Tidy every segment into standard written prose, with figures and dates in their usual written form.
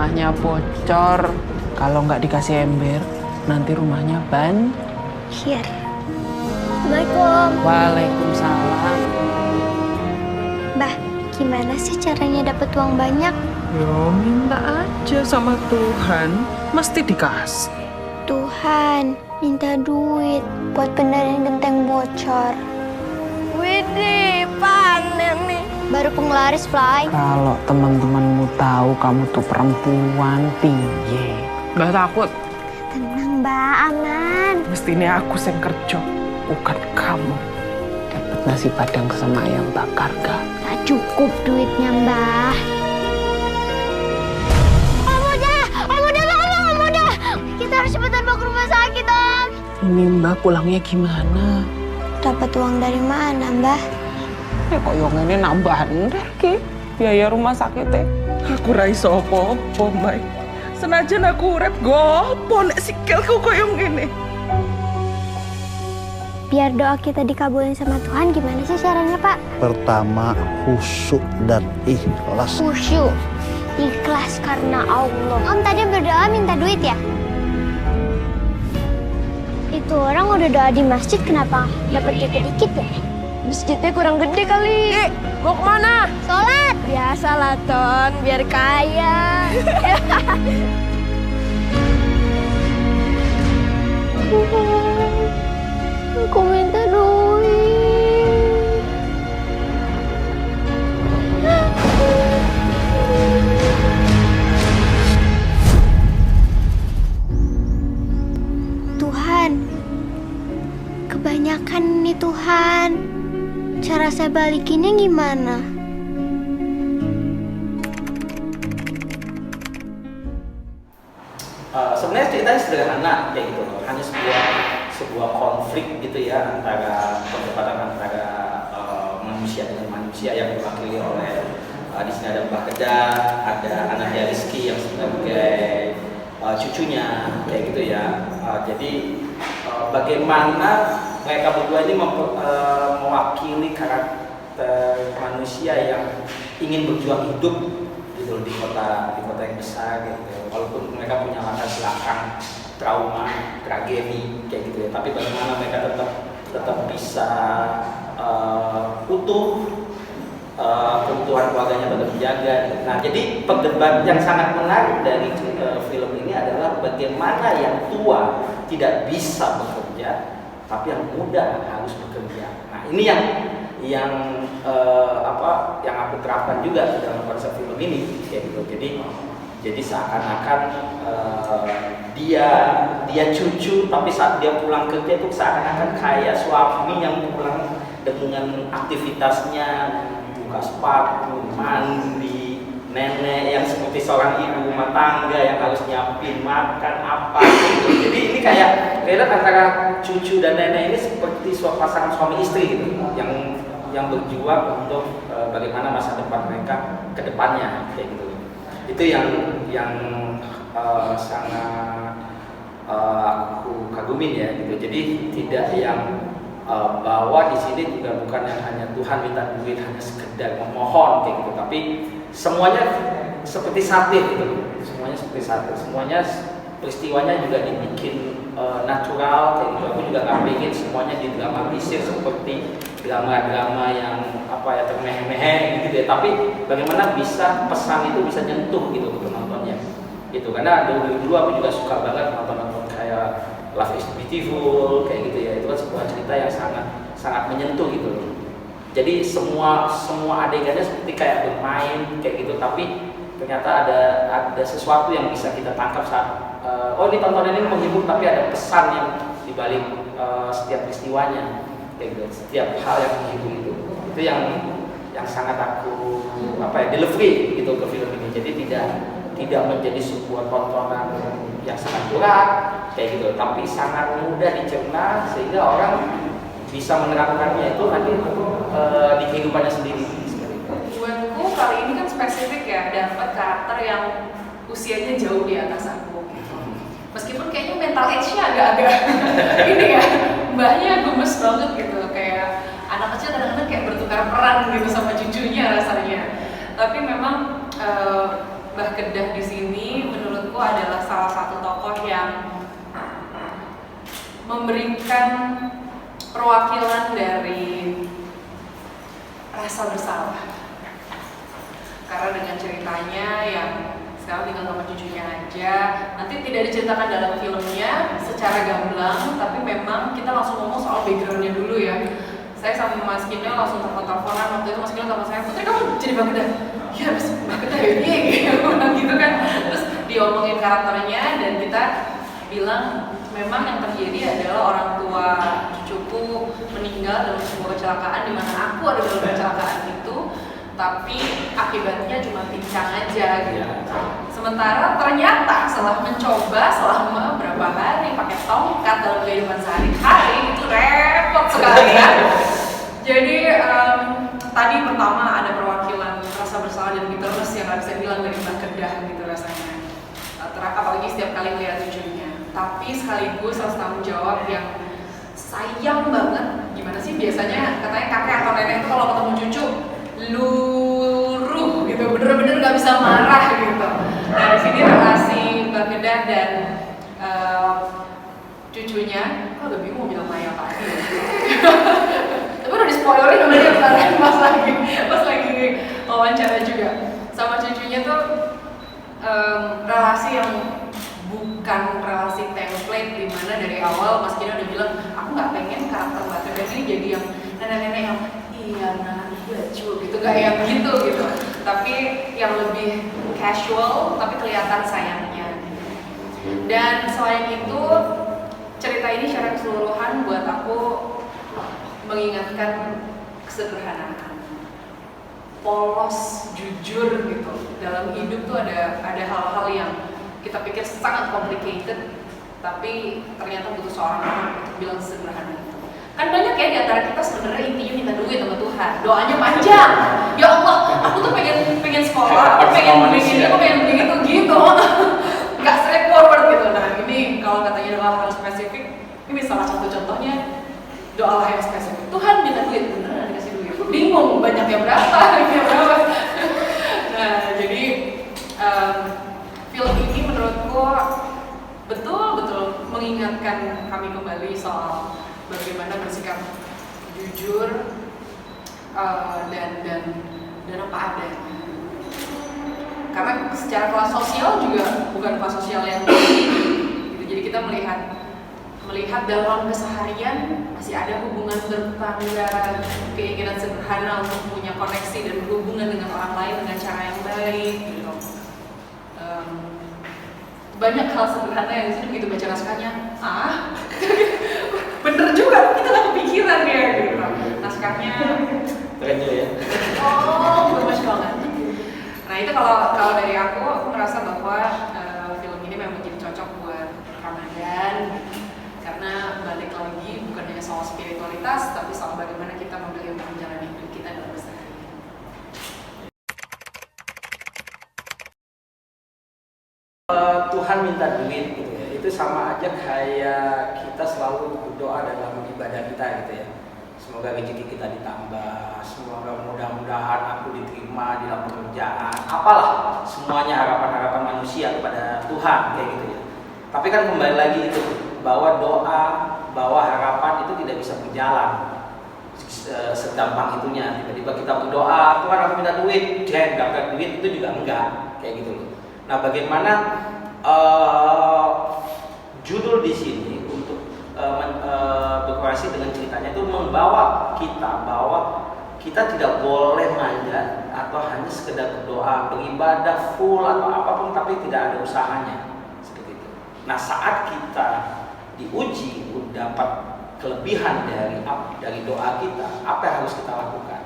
rumahnya bocor, kalau nggak dikasih ember, nanti rumahnya Banjir. Assalamualaikum. Waalaikumsalam. Mbah, gimana sih caranya dapat uang banyak? Ya minta aja sama Tuhan, mesti dikasih. Tuhan, minta duit buat benerin genteng bocor. Widih, panen nih. Baru penglaris, Fly. Kalau teman-temanmu tahu kamu tuh perempuan, piye? Mbak takut. Tenang, Mbak, aman. Mestinya aku yang kerja, bukan kamu. Dapat nasi padang sama ayam bakar gak? Gak cukup duitnya, Mbah. Om udah. Kita harus cepetan bawa ke rumah sakit, Om. Ini Mbak pulangnya gimana? Dapat uang dari mana, Mbah? Kok yang ini nambahan deh, Ki. Biaya rumah sakitnya. Aku ra iso apa-apa, Mai. Senajan aku urip gopo nek sikilku koyo ngene. Biar doa kita dikabulin sama Tuhan, gimana sih caranya, Pak? Pertama, khusyuk dan ikhlas. Khusyuk, ikhlas karena Allah. Om tadi berdoa minta duit ya? Itu orang udah doa di masjid, kenapa dapat dikit-dikit ya? Masjidnya kurang gede kali. Mau kemana? Sholat. Biasalah, Ton, biar kaya. Aku minta duit. Tuhan, kebanyakan nih Tuhan. Cara saya balikinnya gimana? Sebenarnya ceritanya sederhana kayak gitu, hanya sebuah konflik gitu ya antara perdebatan antara manusia dengan manusia yang diwakili oleh di sini ada Mbah Kedah, ada anaknya Rizky yang sebagai cucunya kayak gitu ya. Jadi bagaimana mereka berdua ini mewakili karakter manusia yang ingin berjuang hidup gitu di kota yang besar gitu. Walaupun mereka punya latar belakang trauma, tragedi kayak gitu ya, tapi bagaimana mereka tetap bisa utuh, keutuhan keluarganya tetap dijaga. Nah, jadi perdebatan yang sangat menarik dari film ini adalah bagaimana yang tua tidak bisa bekerja, tapi yang muda harus bekerja. Nah, ini yang aku terapkan juga dalam konsep film ini kayak gitu. Jadi seakan-akan dia cucu, tapi saat dia pulang kerja itu seakan-akan kayak suami yang pulang dengan aktivitasnya, buka sepatu, mandi, nenek yang seperti seorang ibu rumah tangga yang harus nyiapin makan apa gitu. Jadi ini kayak antara cucu dan nenek ini seperti pasangan suami istri gitu, yang berjuang untuk bagaimana masa depan mereka ke depannya kayak gitu. Itu yang sangat aku kagumin ya gitu. Jadi tidak yang bahwa di sini juga bukan yang hanya Tuhan minta duit hanya sekedar memohon kayak gitu, tapi semuanya seperti satir gitu. Semuanya seperti satir. Semuanya peristiwanya juga dibikin natural kayak gitu. Aku juga nggak pengen semuanya didramatisir seperti drama-drama yang termeh-meh gitu ya. Tapi bagaimana bisa pesan itu bisa nyentuh gitu ke penontonnya. Gitu. Karena dulu aku juga suka banget nonton kayak Love is Beautiful kayak gitu ya. Itu kan sebuah cerita yang sangat menyentuh gitu loh. Jadi semua adegannya seperti kayak bermain kayak gitu, tapi ternyata ada sesuatu yang bisa kita tangkap saat ini tontonan ini menghibur, tapi ada pesan yang dibalik setiap peristiwanya kayak gitu, setiap hal yang menghibur itu yang sangat aku delivery gitu ke film ini. Jadi tidak menjadi sebuah tontonan yang sangat berat kayak gitu, tapi sangat mudah dicerna sehingga orang bisa menerapkannya itu nanti di kehidupannya sendiri. Buatku kali ini kan spesifik ya, dapat karakter yang usianya jauh di atas aku gitu. Meskipun kayaknya mental age-nya agak-agak ini ya, mbahnya gemes banget gitu, kayak anak kecil kadang-kadang kayak bertukar peran gitu sama cucunya rasanya. Tapi memang Mbah Kedah di sini memberikan perwakilan dari rasa bersalah. Karena dengan ceritanya yang sekarang tinggal sama cucunya aja, nanti tidak diceritakan dalam filmnya secara gamblang, tapi memang kita langsung ngomong soal backgroundnya dulu ya. Saya sama Mas Kino langsung telepon-teleponan, waktu itu Mas Kino telepon saya, "Putri, kamu jadi Mbak Kedah?" "Iya, Mas, Mbak Kedah ya, iya gitu kan. Terus diomongin karakternya dan kita bilang memang yang terjadi adalah orang tua cucuku meninggal dalam sebuah kecelakaan di mana aku ada dalam kecelakaan itu, tapi akibatnya cuma pincang aja gitu. Sementara ternyata setelah mencoba selama berapa hari pakai tongkat dalam kehidupan sehari-hari itu repot sekali ya. Jadi tadi pertama ada perwakilan rasa bersalah dan bitterness yang nggak bisa bilang dari Mbak Kedah gitu rasanya. Apalagi setiap kali melihat cucunya. Tapi sekaligus harus tanggung jawab yang sayang banget. Gimana sih biasanya katanya kakek atau nenek itu kalau ketemu cucu luruh gitu, bener-bener nggak bisa marah gitu. Nah di sini relasi Mbak Kedah dan cucunya, kok agak bingung mau bilang Maya apa ya. Tapi udah di-spoilerin sama dia kemarin pas lagi wawancara juga sama cucunya tuh. Relasi yang bukan relasi template di mana dari awal Mas Kino udah bilang aku nggak pengen karakter Mbak Kedah ini jadi yang nenek-nenek yang iya cu gitu, gak yang gitu tapi yang lebih casual tapi kelihatan sayangnya. Dan selain itu cerita ini secara keseluruhan buat aku mengingatkan kesederhanaan, polos, jujur gitu. Dalam hidup tuh ada hal-hal yang kita pikir sangat complicated, tapi ternyata butuh seorang anak untuk bilang sederhana itu. Kan banyak ya di antara kita sebenarnya intinya minta duit sama Tuhan, doanya panjang. Ya Allah, aku tuh pengen sekolah, aku pengen begini, aku pengen begitu gitu. Gak straightforward gitu. Nah ini kalau katanya doa harus spesifik, ini salah satu contohnya doa yang spesifik. Tuhan minta duit, beneran dikasih duit. Bingung banyaknya berapa. Nah jadi film ini menurutku betul-betul mengingatkan kami kembali soal bagaimana bersikap jujur dan apa adanya. Karena secara kelas sosial juga bukan kelas sosial yang tinggi gitu. Jadi kita melihat dalam keseharian masih ada hubungan bertetangga, keinginan sederhana untuk punya koneksi dan berhubungan dengan orang lain dengan cara yang baik gitu. Banyak hal sederhana yang disitu begitu baca naskahnya, bener juga, kita gak kepikiran ya gitu. Naskahnya keren juga ya. Oh, gemes banget. Nah itu kalau dari aku merasa bahwa film ini memang jadi cocok buat Ramadan. Karena balik lagi bukan hanya soal spiritualitas, tapi soal bagaimana kita memilih untuk menjalani hidup kita dalam keseharian. Tuhan minta duit gitu ya, itu sama aja kayak kita selalu berdoa dalam ibadah kita gitu ya. Semoga rezeki kita ditambah, semoga mudah-mudahan aku diterima di dalam pekerjaan, apalah semuanya harapan-harapan manusia kepada Tuhan kayak gitu ya. Tapi kan kembali lagi itu bahwa doa, bahwa harapan itu tidak bisa berjalan segampang itunya. Tiba-tiba kita berdoa, Tuhan aku minta duit, dapat duit, itu juga enggak kayak gitu loh. Nah, bagaimana judul di sini untuk berkorelasi dengan ceritanya itu membawa kita bahwa kita tidak boleh manja atau hanya sekedar berdoa, beribadah full atau apapun tapi tidak ada usahanya seperti itu. Nah, saat kita diuji untuk dapat kelebihan dari doa kita, apa yang harus kita lakukan?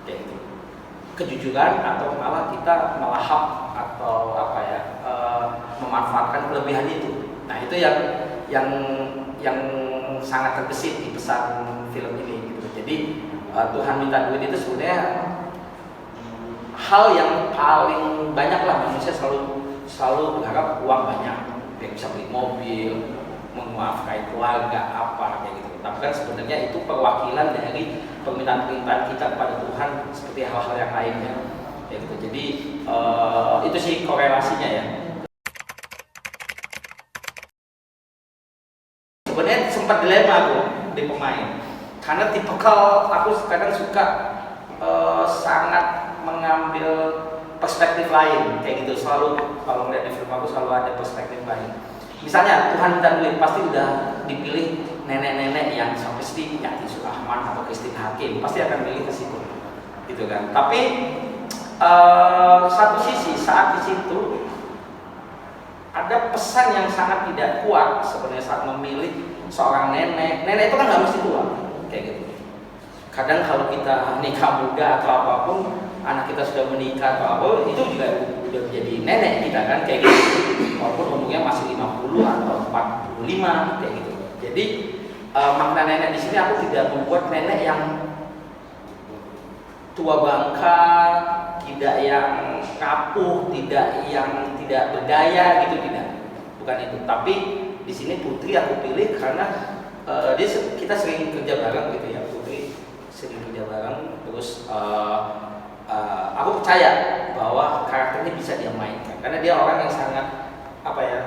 Kayak gitu. Kejujuran atau malah kita melahap atau memanfaatkan kelebihan itu. Nah itu yang sangat terbesit di pesan film ini gitu. Jadi Tuhan minta duit itu sebenarnya hal yang paling banyak lah, manusia selalu berharap uang banyak, dia bisa beli mobil, menguasai keluarga apa kayak gitu. Tapi kan sebenarnya itu perwakilan dari permintaan kita kepada Tuhan seperti hal-hal yang lainnya kayak gitu. Jadi itu sih korelasinya ya. Sebenarnya sempat dilema aku di pemain. Karena tipikal aku kadang suka sangat mengambil perspektif lain kayak gitu. Selalu kalau melihat di film aku selalu ada perspektif lain. Misalnya Tuhan Minta Duit pasti udah dipilih nenek-nenek yang seperti Yati Surahman atau Christine Hakim, pasti akan pilih ke situ, gitu kan. Tapi satu sisi saat di situ ada pesan yang sangat tidak kuat sebenarnya saat memilih seorang nenek. Nenek itu kan nggak mesti tua, kayak gitu. Kadang kalau kita nikah muda atau apapun, anak kita sudah menikah atau apa, itu juga udah menjadi nenek kita kan, kayak gitu. Walaupun umurnya masih 50 atau 45 kayak gitu. Jadi makna nenek di sini aku tidak membuat nenek yang tua bangka, tidak yang rapuh, tidak yang tidak berdaya gitu, tidak. Bukan itu. Tapi di sini Putri aku pilih karena kita sering kerja bareng gitu ya. Putri sering kerja bareng, terus aku percaya bahwa karakternya bisa dia mainkan karena dia orang yang sangat apa ya,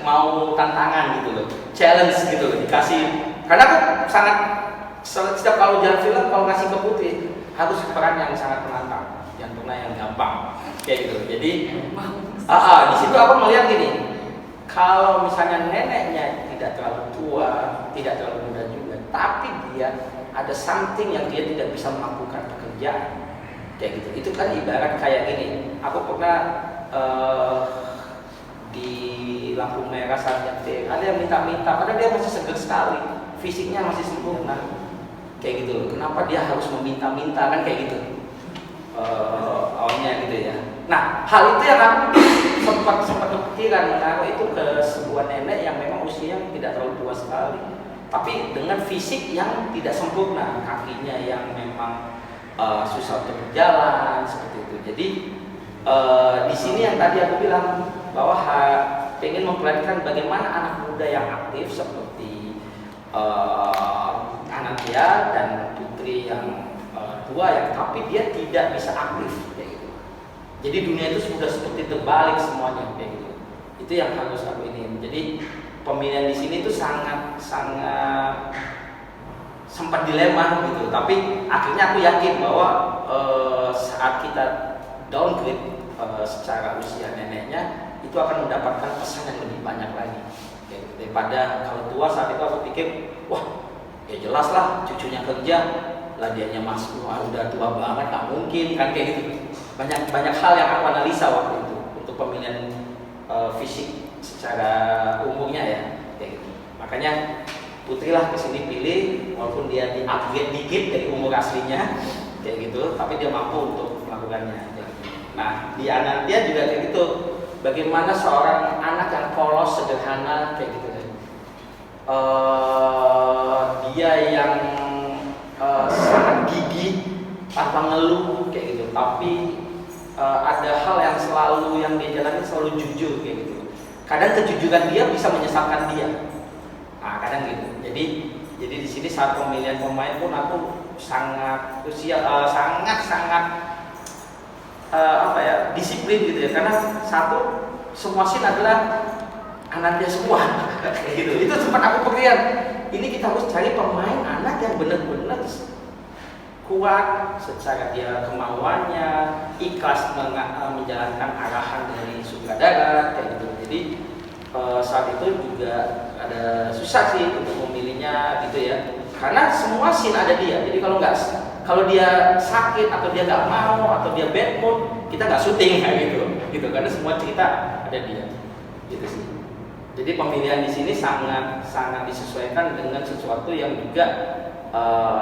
mau tantangan gitu loh, challenge gitu loh, dikasih. Karena aku sangat setiap kalau jalan film kalau ngasih ke Putri harus peran yang sangat menantang, jangan pernah yang gampang kayak gitu. Jadi di situ aku melihat gini, kalau misalnya neneknya tidak terlalu tua, tidak terlalu muda juga, tapi dia ada something yang dia tidak bisa melakukan pekerjaan kayak gitu. Itu kan ibarat kayak gini. Aku pernah di lampu merah saat nyetir, ada yang minta-minta, padahal dia masih seger sekali, fisiknya masih sempurna, kayak gitu loh. Kenapa dia harus meminta-minta kan kayak gitu, awalnya gitu ya. Nah, hal itu yang aku sempat kepikiran menaruh itu ke sebuah nenek yang memang usia tidak terlalu tua sekali, tapi dengan fisik yang tidak sempurna, kakinya yang memang susah untuk berjalan seperti itu. Jadi di sini yang tadi aku bilang bahwa ingin memperlihatkan bagaimana anak muda yang aktif seperti Anantia dan Putri yang tua yang tapi dia tidak bisa aktif kayak gitu. Jadi dunia itu sudah seperti terbalik semuanya kayak gitu. Itu yang harus aku ini. Jadi pemilihan di sini itu sangat sempat dilema gitu. Tapi akhirnya aku yakin bahwa saat kita downgrade secara usia neneknya, itu akan mendapatkan pesan yang lebih banyak lagi gitu. Daripada kalau tua saat itu aku pikir, wah ya jelas lah cucunya kerja lah, dianya masuk udah tua banget, nggak mungkin kan kayak gitu. Banyak hal yang aku analisa waktu itu untuk pemilihan fisik secara umumnya ya kayak gitu. Makanya Putri lah kesini pilih, walaupun dia di-upgrade dikit dari umur aslinya kayak gitu, tapi dia mampu untuk melakukannya. Nah di Anantia juga kayak gitu. Bagaimana seorang anak yang polos, sederhana kayak gitu kan. Dia yang sangat gigih tanpa ngeluh kayak gitu. Tapi ada hal yang selalu yang dia jalani selalu jujur kayak gitu. Kadang kejujuran dia bisa menyesalkan dia. Nah, kadang gitu. Jadi di sini saat pemilihan pemain pun aku sangat disiplin gitu ya, karena satu semua scene adalah Anantia semua gitu. Itu sempat aku pikir, ini kita harus cari pemain anak yang benar-benar kuat secara dia kemauannya, ikhlas menjalankan arahan dari sutradara kayak gitu. Jadi saat itu juga ada susah sih untuk memilihnya gitu ya, karena semua scene ada dia. Jadi kalau dia sakit atau dia nggak mau atau dia bad mood, kita nggak syuting kayak gitu karena semua cerita ada dia gitu sih. Jadi pemilihan di sini sangat disesuaikan dengan sesuatu yang juga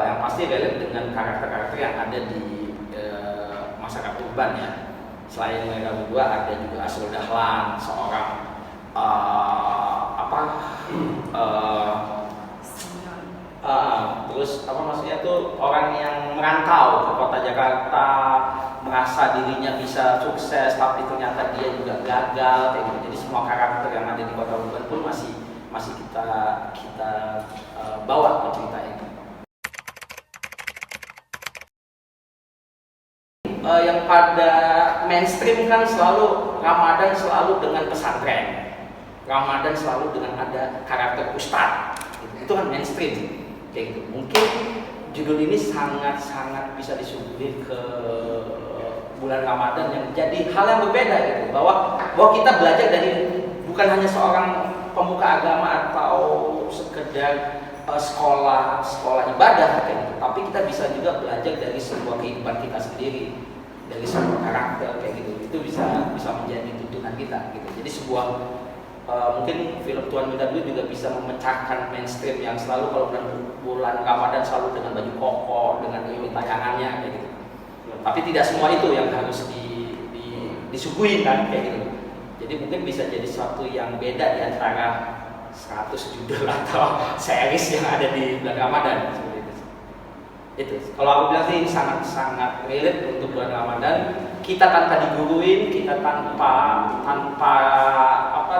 yang pasti relate dengan karakter-karakter yang ada di masyarakat urban ya. Selain mereka berdua ada juga Asrul Dahlan, seorang terus maksudnya tuh orang yang merantau ke kota Jakarta, merasa dirinya bisa sukses tapi ternyata dia juga gagal kayak gitu. Jadi semua karakter yang ada di kota urban pun masih kita bawa ke cerita itu. Yang pada mainstream kan selalu Ramadan selalu dengan pesantren, Ramadan selalu dengan ada karakter ustadz gitu. itu kan mainstream kayak gitu. Mungkin judul ini sangat bisa disuguhin ke bulan Ramadan yang jadi hal yang berbeda gitu, bahwa kita belajar dari bukan hanya seorang pemuka agama atau sekedar sekolah ibadah kayak gitu, tapi kita bisa juga belajar dari sebuah kehidupan kita sendiri, dari sebuah karakter kayak gitu. Itu bisa menjadi tuntunan kita gitu. Jadi sebuah mungkin film Tuhan Minta Duit juga bisa memecahkan mainstream yang selalu kalau bulan Ramadan selalu dengan baju koko, dengan reuni tayangannya kayak gitu. Tapi tidak semua itu yang harus disuguhin kan kayak gitu. Jadi mungkin bisa jadi sesuatu yang beda di antara 100 judul atau series yang ada di bulan Ramadan seperti itu. Itu kalau aku bilang sih sangat relate untuk bulan Ramadan. Kita tanpa diguruin, kita tanpa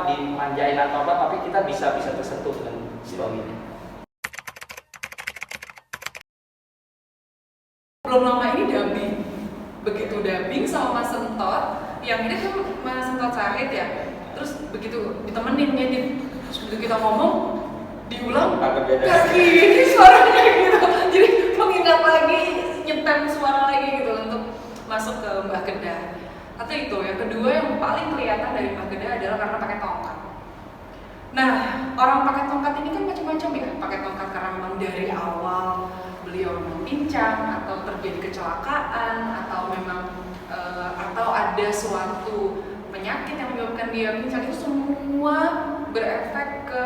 dimanjain atau apa, tapi kita bisa tersentuh dengan story ini. Belum lama ini dubbing, begitu dubbing sama Mas Sentot, yang ini tuh Mas Sentot Sahid ya, terus begitu ditemenin ngedit, terus begitu kita ngomong diulang kaki ini suaranya gitu, jadi mengingat lagi, nyetem suara lagi gitu untuk masuk ke Mbah Kedah. Atau itu yang kedua yang paling kelihatan dari Mbah Kedah adalah karena pakai tongkat. Nah, orang pakai tongkat ini kan macam-macam ya, pakai tongkat karena memang dari awal beliau memang pincang atau terjadi kecelakaan atau memang atau ada suatu penyakit yang menyebabkan dia pincang. Itu semua berefek ke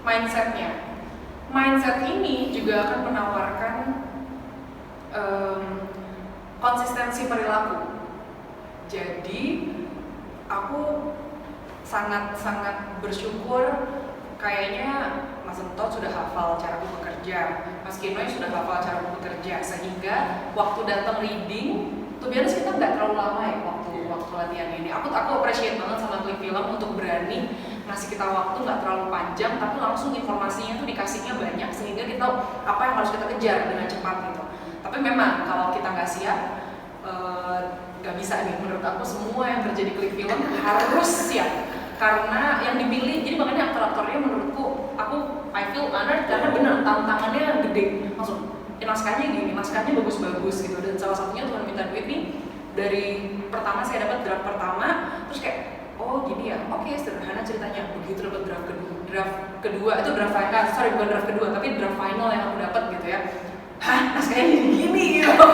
mindsetnya. Mindset ini juga akan menawarkan konsistensi perilaku. Jadi aku sangat bersyukur, kayaknya Mas Sentot sudah hafal cara bekerja, Mas Kinoy sudah hafal cara bekerja, sehingga waktu datang reading tuh biasanya kita nggak terlalu lama ya waktu latihan ini. Aku appreciate banget sama Klik Film untuk berani ngasih kita waktu nggak terlalu panjang, tapi langsung informasinya tuh dikasihnya banyak sehingga kita tahu apa yang harus kita kejar dengan cepat gitu. Tapi memang kalau kita nggak siap, nggak bisa nih. Menurut aku semua yang terjadi Klik Film harus siap, karena yang dipilih. Jadi makanya aktor-aktornya menurutku, I feel honored karena benar tantangannya gede. Langsung naskahnya gini, naskahnya bagus-bagus gitu. Dan salah satunya Tuhan Minta Duit nih, dari pertama saya dapat draft pertama, terus kayak oh gini ya, oke sederhana ceritanya. Begitu dapat draft kedua itu draft final, bukan draft kedua tapi draft final yang aku dapat gitu ya. Hah, naskahnya gini gitu.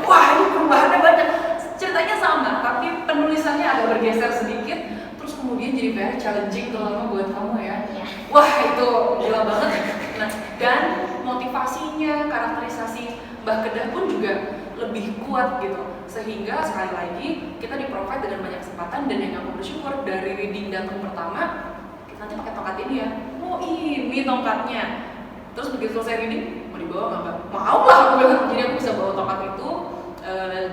Wah, ini perubahannya banyak. Ceritanya sama, tapi penulisannya agak bergeser sedikit. Terus kemudian jadi very challenging terutama buat kamu ya. Wah, itu gila banget. Nah, dan motivasinya, karakterisasi Mbah Kedah pun juga lebih kuat gitu. Sehingga sekali lagi kita di-provide dengan banyak kesempatan, dan yang aku bersyukur dari reading datang pertama, kita nanti pakai tongkat ini ya. Oh, ini tongkatnya. Terus begitu selesai reading, mau dibawa nggak Mbak? Mau lah aku bilang. Jadi aku bisa bawa tongkat itu,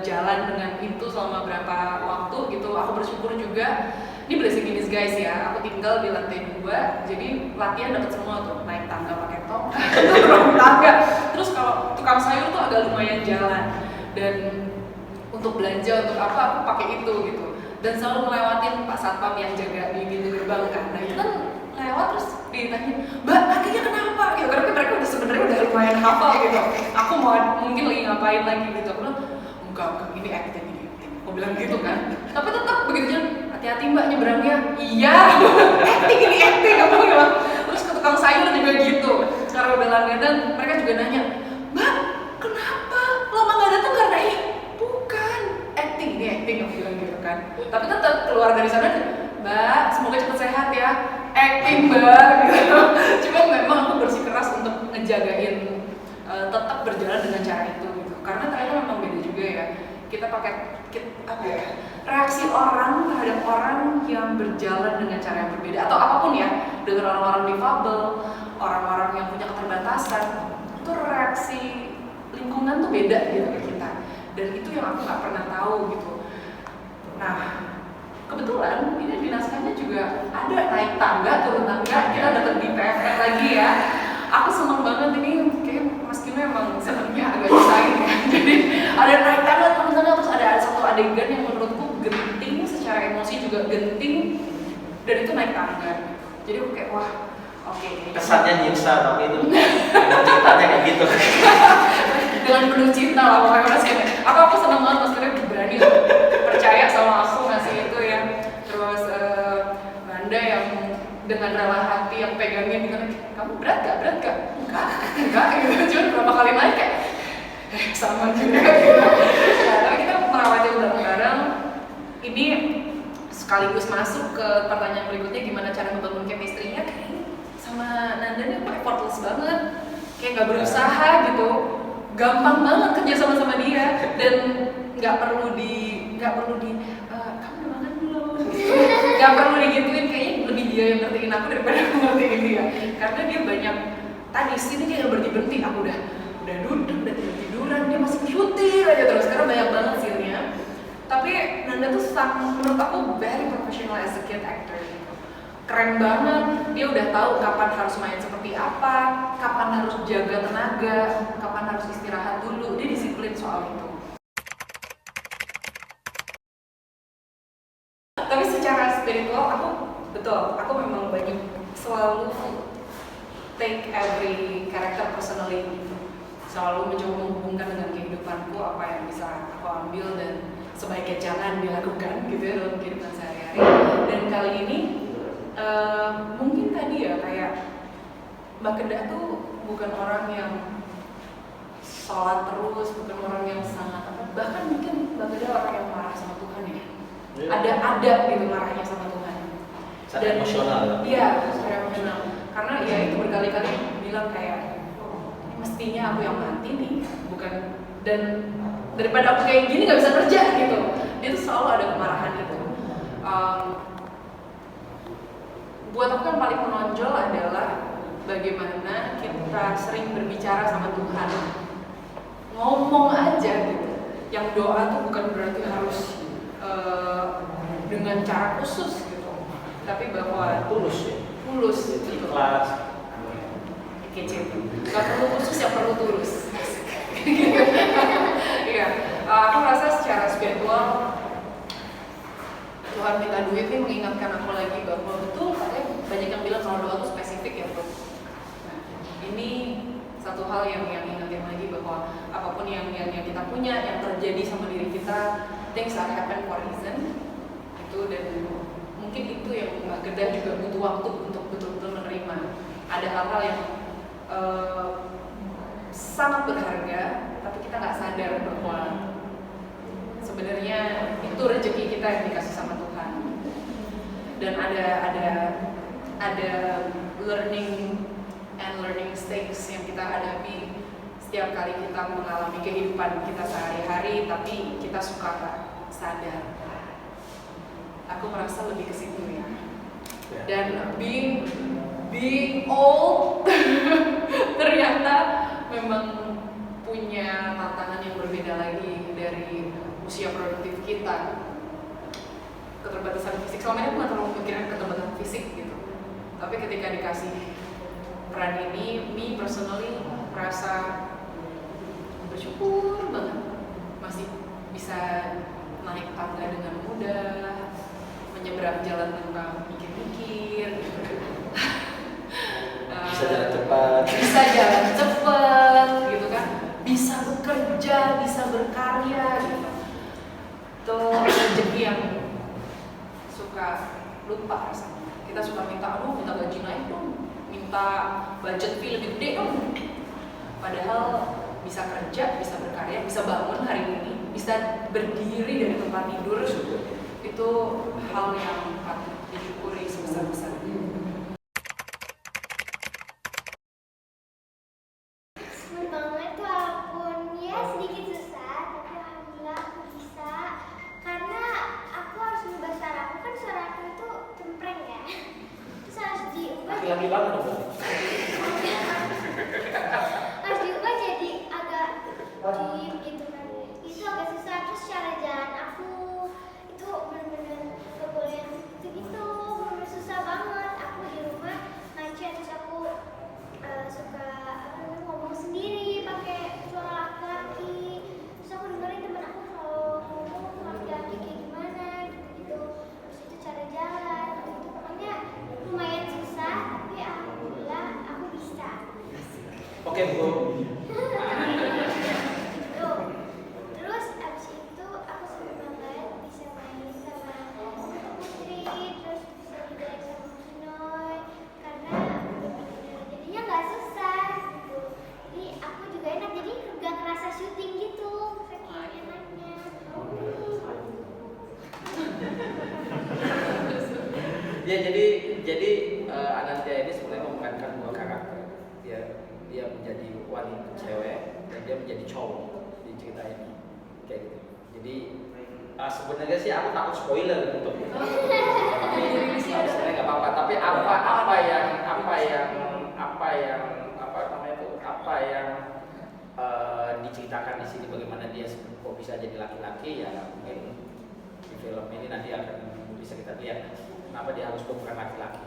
jalan dengan itu selama berapa waktu gitu. Aku bersyukur juga. Ini blessing in disguise ya. Aku tinggal di lantai 2, jadi latihan dapat semua tuh. Naik tangga pakai tongkat, turun tangga. Terus kalau tukang sayur tuh agak lumayan jalan. Dan untuk belanja untuk apa aku pakai itu gitu. Dan selalu melewatin Pak Satpam yang jaga di pintu gerbang kan. Nah itu kan lewat terus ditanya, Mbak kakinya kenapa? Ya karena mereka udah sebenarnya udah lumayan hafal gitu. Aku mau mungkin lagi ngapain lagi gitu. Aku bilang enggak ini acting. Aku bilang gitu kan. Tapi tetap begitu aja, hati-hati Mbak nyebrangnya. Iya, acting aku bilang. Terus ke tukang sayur juga gitu. Karena udah langganan, mereka juga nanya, Mbak kenapa lama nggak datang? Karena ini bukan acting, ini acting aku bilang gitu kan. Tapi tetap keluar dari sana, Mbak semoga cepat sehat ya. Acting Mbak gitu. Cuma memang aku bersikeras untuk ngejagain tetap berjalan dengan cara itu gitu. Karena ternyata memang beda juga ya. Kita pakai reaksi orang terhadap orang yang berjalan dengan cara yang berbeda atau apapun ya, dengan orang-orang difabel, orang-orang yang punya keterbatasan, itu reaksi lingkungan tuh beda gitu ke kita. Dan itu yang aku nggak pernah tahu gitu. Nah, kebetulan ini di naskahnya juga ada naik tangga, turun tangga, kita dapat di PFR lagi ya. Aku seneng banget ini, kayak Mas Kino emang senengnya agak nyusahin ya. Jadi ada naik tangga, turun tangga, terus ada satu adegan yang menurutku genting, secara emosi juga genting, dan itu naik tangga. Jadi aku kayak wah, Oke, Kesannya nyiksa tapi itu ceritanya kayak gitu. dengan penuh cinta lah pokoknya Mas Kevin. Aku seneng banget Mas Kevin berani percaya sama aku ngasih itu ya. Terus Nanda yang dengan rela hati yang pegangin gitu, kamu berat gak? Enggak gitu. Cuma berapa kali naik kayak sama juga gitu. Nah, tapi kita merawatnya bareng-bareng. Ini sekaligus masuk ke pertanyaan berikutnya, gimana cara membangun chemistry-nya. Sama Nanda nih aku effortless banget, kayak nggak berusaha gitu, gampang banget kerja sama dia, dan nggak perlu di kamu udah makan belum, nggak perlu digituin, kayaknya lebih dia yang ngertiin aku daripada aku ngertiin dia, karena dia banyak tadi sini dia nggak berhenti, aku udah duduk, udah tiduran, dia masih cuti aja terus, karena banyak banget scene-nya. Tapi Nanda tuh menurut aku very professional as a kid actor. Keren banget, dia udah tahu kapan harus main seperti apa, kapan harus jaga tenaga, kapan harus istirahat dulu, dia disiplin soal itu. Tapi secara spiritual aku memang banyak selalu take every character personally, selalu mencoba menghubungkan dengan kehidupanku, apa yang bisa aku ambil dan sebaiknya jangan dilakukan gitu ya dalam kehidupan sehari-hari. Dan kali ini mungkin tadi ya kayak Mbak Kedah tuh bukan orang yang sholat terus, bukan orang yang sangat bahkan mungkin Mbak Kedah orang yang marah sama Tuhan ya. Ada gitu marahnya sama Tuhan. Sangat emosional. Iya, sangat emosional. Karena ya itu berkali-kali bilang kayak mestinya aku yang mati nih, bukan, dan daripada aku kayak gini nggak bisa kerja gitu. Dia tuh selalu ada kemarahan itu. Buat aku yang paling menonjol adalah bagaimana kita sering berbicara sama Tuhan, ngomong aja gitu. Yang doa tuh bukan berarti harus dengan cara khusus gitu, tapi bahwa tulus gitu. Ikhlas. Kece. Gak perlu khusus, yang perlu tulus. Iya, aku rasa secara spiritual Tuhan minta duit nih mengingatkan aku lagi bahwa betul katanya banyak yang bilang kalau doa itu spesifik ya bro. Nah, ini satu hal yang ingetin lagi bahwa apapun yang kita punya, yang terjadi sama diri kita, things are happen for a reason. Itu, dan mungkin itu yang Mbak Kedah juga butuh waktu untuk betul-betul menerima. Ada hal-hal yang sangat berharga, tapi kita nggak sadar bahwa sebenarnya itu rezeki kita yang dikasih sama Tuhan. Dan ada learning stage yang kita hadapi setiap kali kita mengalami kehidupan kita sehari-hari, tapi kita suka nggak sadar. Aku merasa lebih ke situ ya. Dan being old ternyata memang punya tantangan yang berbeda lagi dari usia produktif kita. Keterbatasan fisik, selama ini aku nggak terlalu memikirkan keterbatasan fisik gitu, tapi ketika dikasih peran ini, me personally merasa bersyukur banget masih bisa naik tangga dengan mudah, menyeberang jalan tanpa mikir-mikir gitu. Bisa jalan cepat gitu kan, bisa bekerja, bisa berkarya gitu. Itu rezeki yang suka lupa rasanya. Kita suka minta gaji naik dong, minta budget fee lebih gede dong. Padahal bisa kerja, bisa berkarya, bisa bangun hari ini, bisa berdiri dari tempat tidur, itu hal yang patut disyukuri sebesar-besarnya. Banget walaupun ya sedikit susah, tapi alhamdulillah aku bisa, karena aku harus ubah suara aku, kan suara aku itu cempreng ya, terus harus diubah laki-laki banget dong. harus diubah jadi agak deep gitu kan, itu agak susah. Terus cara jalan aku itu benar-benar gak boleh yang gitu, benar-benar susah banget. Aku di rumah ngaca, terus aku suka ngomong sendiri pakai suara laki-laki, terus aku dengerin temen aku kalau ngomong laki-laki kayak gimana gitu. Terus itu cara jalan gitu. Pokoknya lumayan susah, tapi alhamdulillah Oke Bu. Tuh. Terus abis itu aku seneng banget bisa main sama Putri, terus bisa juga sama Kinoy karena jadinya nggak susah gitu. Jadi aku juga enak, jadi nggak kerasa syuting gitu, saking enaknya. Ya jadi Anantia ini sebenarnya memainkan dua karakter. Dia menjadi wanita cewek dan dia menjadi cowok di cerita ini kayak gitu. Jadi sebenarnya sih aku takut spoiler untuk itu. Tapi sebenarnya nggak apa-apa. Tapi apa yang diceritakan di sini, bagaimana dia kok bisa jadi laki-laki, ya mungkin di film ini nanti akan bisa kita lihat kenapa dia harus berperan laki-laki.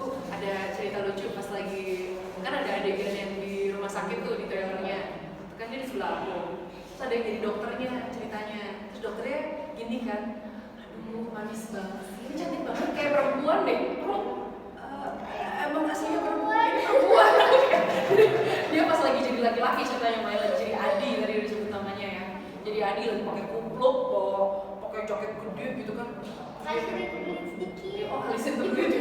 Ada cerita lucu pas lagi, kan ada adegan yang di rumah sakit tuh di trailernya, kan dia di sebelah aku, terus ada yang jadi dokternya ceritanya, terus dokternya gini kan, aduh manis banget, ini cantik banget kayak perempuan deh, emang aslinya perempuan. Dia pas lagi jadi laki-laki ceritanya, main lagi jadi Adi tadi udah disebut namanya ya, jadi Adi lagi pakai kupluk, pakai jaket gede gitu kan, Kasih sedikit. oh alisnya tergede,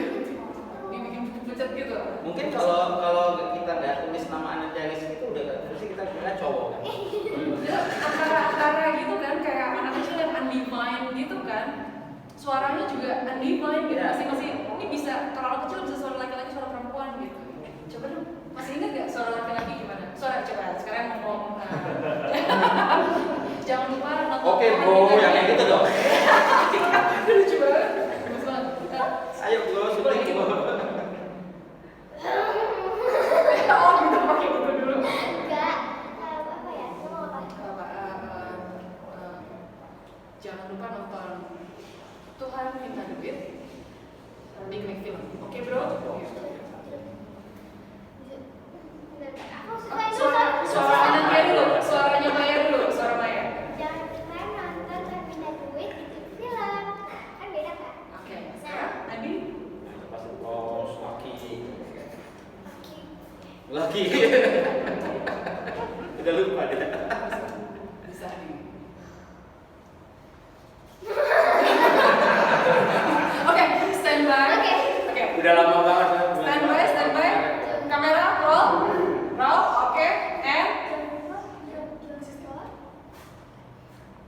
dibikin pucat gitu. Mungkin kalau kita nggak tulis nama Anantia itu udah pasti kita kira cowok kan. Antara gitu kan, kayak anak kecil yang undefined gitu kan, suaranya juga undefined gitu, masing-masing ini bisa, kalau anak kecil bisa suara laki-laki, suara perempuan gitu. Coba dong, masih ingat gak suara laki-laki gimana? Suara coba sekarang ngomong. Jangan lupa nonton. Oke bro, yang kayak gitu dong. Lucu banget. Bagus banget. Ayo bro, syuting bro. Oh gitu, pakai gitu dulu. Enggak, apa ya? Mau apa? Jangan lupa nonton Tuhan Minta Duit, Big Mac Film. Oke bro? Aku suka itu. Suara Anantia dulu, suaranya Maya dulu, suara Maya. Jangan lupa nonton dan pindah duit di film. Kan beda kan? Oke, sekarang Adi. Pasti bos laki. Oke. Laki. Udah lupa dia. Bisa Adi. Oke, standby. Oke. Udah lama banget. Standby. Kamera roll. Oke.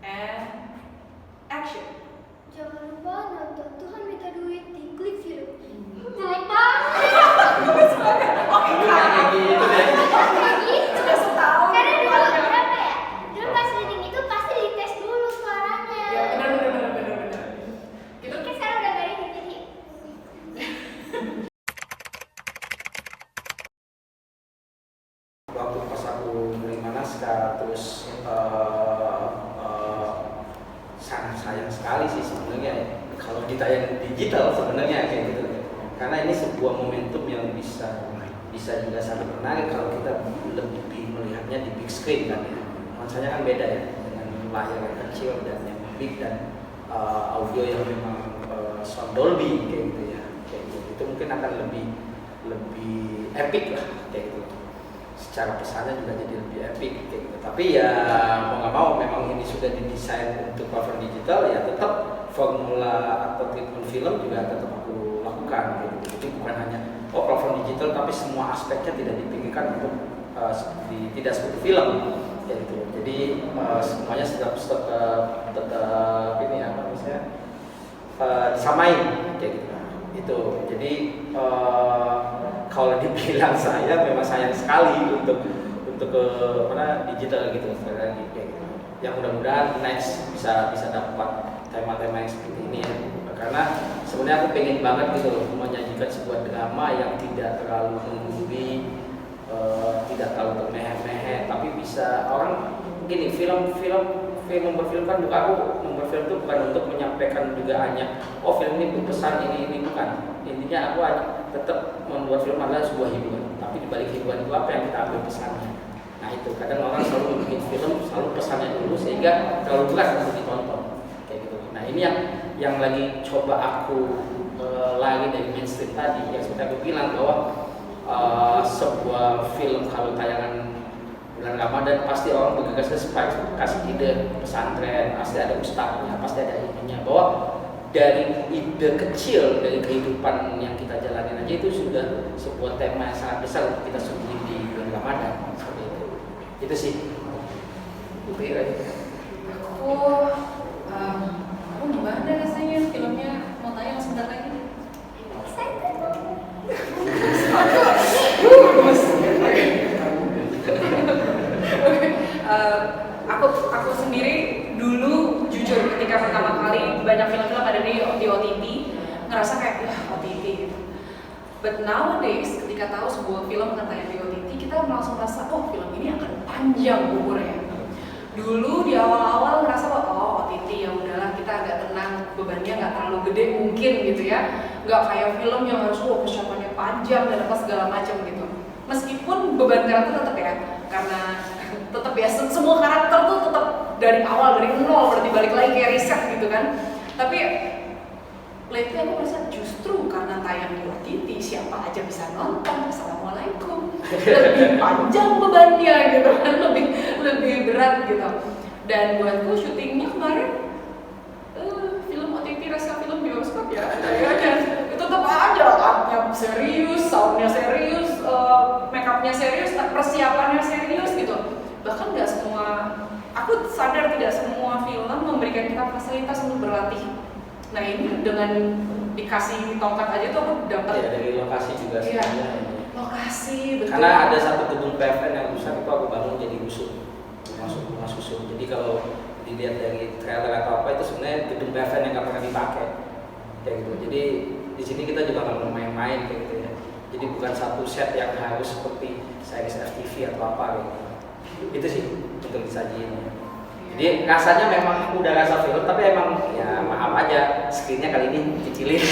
And action. Jangan lupa nonton Tuhan Minta Duit di Klik Film. Jelek banget. Oke, Kayak gitu deh. Kayak gitu. sudah setahun. Karena dulu berapa ya? Dulu pas syuting itu pasti dites dulu suaranya. Ya, benar. Gitu. Mungkin sekarang udah gak ada jadi. Waktu pas aku menerima naskah, terus sangat sayang sekali sih sebenarnya kalau ditayang digital sebenarnya kayak gitu. Karena ini sebuah momentum yang bisa juga sangat menarik kalau kita lebih melihatnya di big screen kan ya. Nuansanya kan beda ya dengan layar yang kecil dan yang big dan audio yang memang sound Dolby kayak gitu ya. Kayak gitu. Itu mungkin akan lebih epic lah kayak gitu. Secara pesannya juga jadi lebih epic kayak gitu. Tapi ya mau nggak mau memang ini sudah didesain untuk platform digital, ya tetap formula atau treatment film juga tetap aku lakukan kayak gitu. Jadi bukan hanya platform digital, tapi semua aspeknya tidak dipikirkan untuk tidak seperti film kayak gitu. Jadi semuanya tetap ini apa misalnya disamain kayak gitu. Itu jadi kalau dibilang saya memang sayang sekali untuk ke digital gitu sekali lagi kayak gitu. Yang mudah-mudahan next bisa dapat tema-tema yang seperti ini ya. Karena sebenarnya aku pengen banget gitu loh menyajikan sebuah drama yang tidak terlalu menggurui, tidak terlalu termeh-meh, tapi bisa orang gini, film membuat film kan juga aku membuat film itu bukan untuk menyampaikan juga hanya film ini berpesan ini bukan. Intinya aku tetap membuat film adalah sebuah hiburan, tapi di balik hiburan itu apa yang kita ambil pesannya. Nah itu kadang orang selalu bikin film selalu pesannya dulu sehingga terlalu berat untuk ditonton kayak gitu. Nah ini yang lagi coba aku lari dari mainstream tadi, yang seperti aku bilang bahwa sebuah film kalau tayangan bulan Ramadan pasti orang bergegas ke kasih ide pesantren, pasti ada ustadznya, pasti ada ininya, bahwa dari ide kecil dari kehidupan yang kita jalanin aja itu sudah sebuah tema yang sangat besar untuk kita suguhin di bulan Ramadan, seperti itu. Itu sih. Itu kira aku gimana rasanya filmnya mau tayang sebentar lagi. Excited banget. Aku sendiri dulu jujur ketika pertama kali banyak film-film ada di OTT ngerasa kayak ya OTT gitu. But nowadays ketika tahu sebuah film akan tayang di OTT kita langsung merasa oh film ini akan panjang umurnya. Dulu di awal-awal ngerasa oh OTT ya udahlah kita agak tenang, bebannya nggak terlalu gede mungkin gitu ya, nggak kayak film yang harus persiapannya panjang dan apa segala macam gitu. Meskipun beban karakter tetap ya, karena tetap ya semua karakter tuh tetap dari awal dari nol berarti balik lagi kayak riset gitu kan. Tapi lately aku merasa justru karena tayang di OTT siapa aja bisa nonton, assalamualaikum, lebih panjang bebannya gitu kan, lebih berat gitu. Dan buatku syutingnya kemarin film OTT rasa film bioskop ya, dan itu tetap aja artnya serius, soundnya serius, make upnya serius, persiapannya serius gitu. Bahkan nggak semua, aku sadar tidak semua film memberikan kita fasilitas untuk berlatih. Nah ini dengan dikasih tongkat aja tuh aku dapat ya, dari lokasi juga ya, sebenarnya. lokasi betul. Karena ada satu gedung PFN yang besar itu aku bangun jadi rusun, rumah susun. Jadi kalau dilihat dari trailer atau apa itu sebenarnya gedung PFN yang nggak pernah dipakai kayak gitu. Jadi di sini kita juga nggak mau main-main kayak gitu ya. Jadi bukan satu set yang harus seperti series FTV atau apa gitu. Itu sih untuk disajiin. Jadi rasanya memang udah rasa film, tapi emang ya maaf aja screennya kali ini kecilin.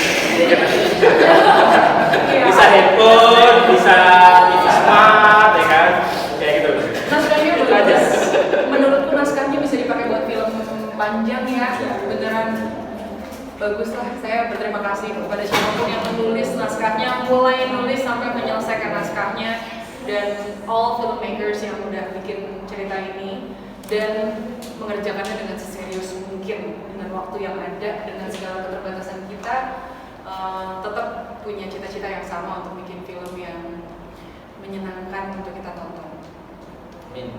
Bisa handphone, bisa TV smart, ya kan, kayak gitu. Naskahnya bagus. Menurutku naskahnya bisa dipakai buat film panjang ya, beneran bagus lah. Saya berterima kasih kepada siapapun yang menulis naskahnya, mulai nulis sampai menyelesaikan naskahnya, dan all filmmakers yang udah bikin cerita ini dan mengerjakannya dengan seserius mungkin dengan waktu yang ada, dengan segala keterbatasan kita, tetap punya cita-cita yang sama untuk bikin film yang menyenangkan untuk kita tonton. Amin.